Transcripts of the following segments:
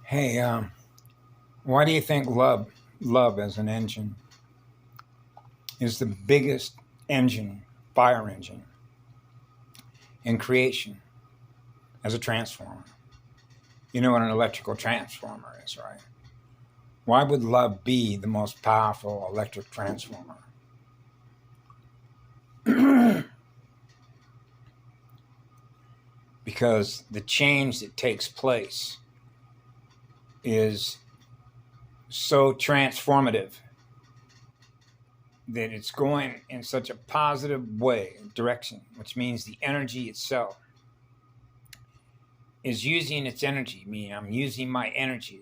Hey, why do you think love as an engine is the biggest engine, fire engine in creation as a transformer? You know what an electrical transformer is, right? Why would love be the most powerful electric transformer? Because the change that takes place is so transformative that it's going in such a positive direction, which means the energy itself is using its energy. Meaning I'm using my energy.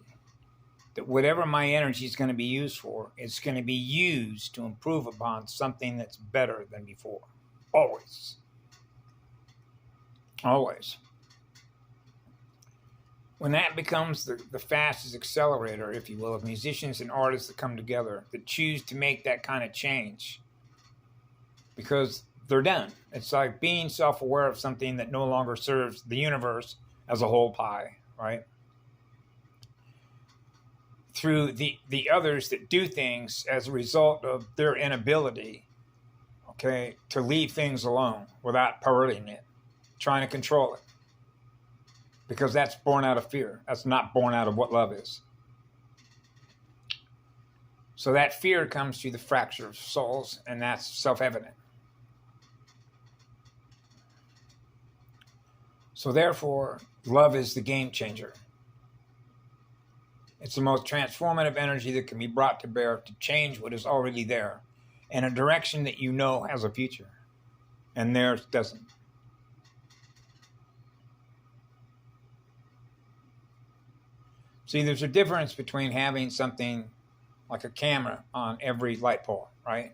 That whatever my energy is going to be used for, it's going to be used to improve upon something that's better than before. Always. Always. When that becomes the fastest accelerator, if you will, of musicians and artists that come together that choose to make that kind of change, because they're done. It's like being self-aware of something that no longer serves the universe as a whole pie, right? Through the others that do things as a result of their inability, okay, to leave things alone without perverting it, trying to control it. Because that's born out of fear. That's not born out of what love is. So that fear comes through the fracture of souls, and that's self-evident. So therefore, love is the game changer. It's the most transformative energy that can be brought to bear to change what is already there in a direction that you know has a future, and theirs doesn't. See, there's a difference between having something like a camera on every light pole, right?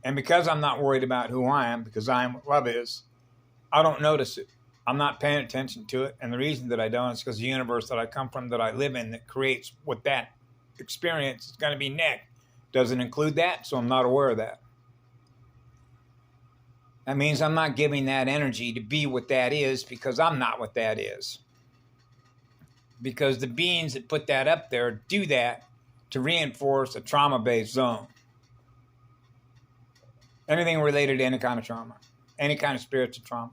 And because I'm not worried about who I am, because I am what love is, I don't notice it. I'm not paying attention to it. And the reason that I don't is because the universe that I come from, that I live in, that creates what that experience is going to be next, doesn't include that, so I'm not aware of that. That means I'm not giving that energy to be what that is, because I'm not what that is. Because the beings that put that up there do that to reinforce a trauma-based zone. Anything related to any kind of trauma, any kind of spiritual trauma,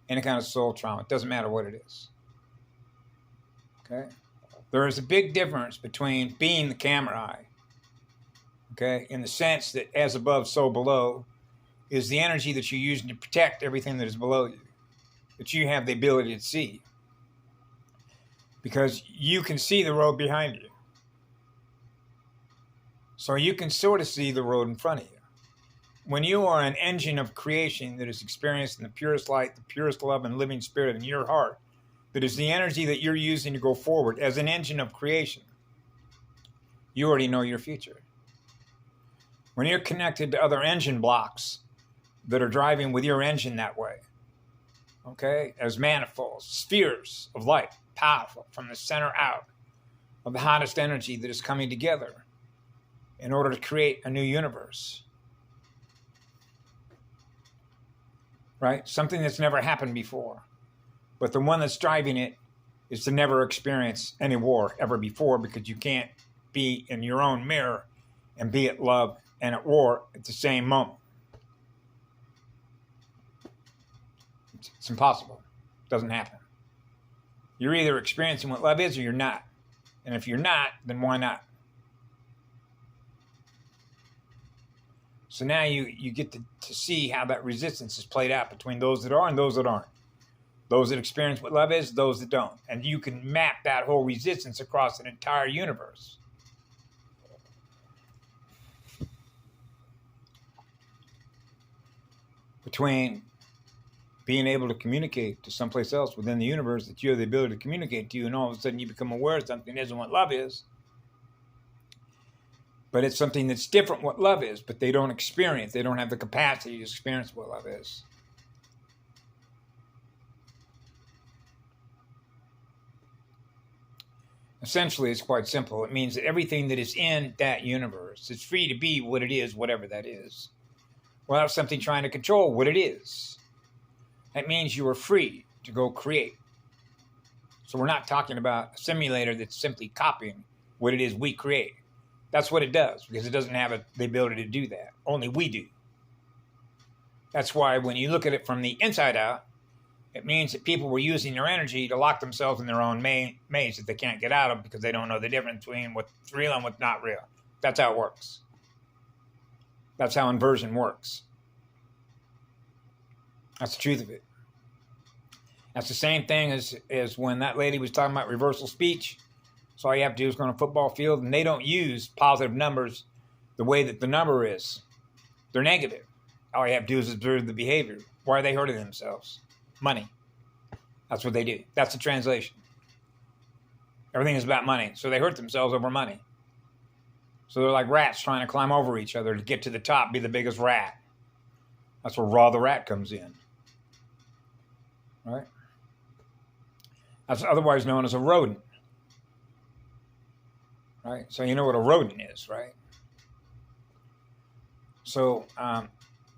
any kind of soul trauma, it doesn't matter what it is. Okay? There is a big difference between being the camera eye, okay, in the sense that as above, so below, is the energy that you're using to protect everything that is below you, that you have the ability to see. Because you can see the road behind you. So you can sort of see the road in front of you. When you are an engine of creation that is experienced in the purest light, the purest love and living spirit in your heart, that is the energy that you're using to go forward as an engine of creation, you already know your future. When you're connected to other engine blocks that are driving with your engine that way, okay, as manifolds, spheres of light, powerful from the center out of the hottest energy that is coming together in order to create a new universe, right? Something that's never happened before. But the one that's driving it is to never experience any war ever before, because you can't be in your own mirror and be at love and at war at the same moment. It's impossible. It doesn't happen. You're either experiencing what love is or you're not. And if you're not, then why not? So now you get to see how that resistance is played out between those that are and those that aren't. Those that experience what love is, those that don't. And you can map that whole resistance across an entire universe. Between being able to communicate to someplace else within the universe that you have the ability to communicate to, and all of a sudden you become aware of something that isn't what love is. But it's something that's different what love is, but they don't experience. They don't have the capacity to experience what love is. Essentially, it's quite simple. It means that everything that is in that universe is free to be what it is, whatever that is, without something trying to control what it is. That means you are free to go create. So we're not talking about a simulator that's simply copying what it is we create. That's what it does, because it doesn't have the ability to do that. Only we do. That's why when you look at it from the inside out, it means that people were using their energy to lock themselves in their own maze that they can't get out of because they don't know the difference between what's real and what's not real. That's how it works. That's how inversion works. That's the truth of it. That's the same thing as when that lady was talking about reversal speech. So all you have to do is go on a football field, and they don't use positive numbers the way that the number is. They're negative. All you have to do is observe the behavior. Why are they hurting themselves? Money. That's what they do. That's the translation. Everything is about money. So they hurt themselves over money. So they're like rats trying to climb over each other to get to the top, be the biggest rat. That's where Raw the rat comes in. Right? That's otherwise known as a rodent. Right? So you know what a rodent is, right? So,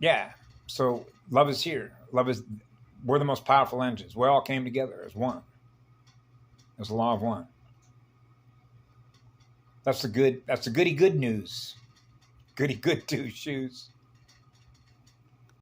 yeah. So love is here. We're the most powerful engines. We all came together as one. As the law of one. That's the goody good news. Goody good two shoes.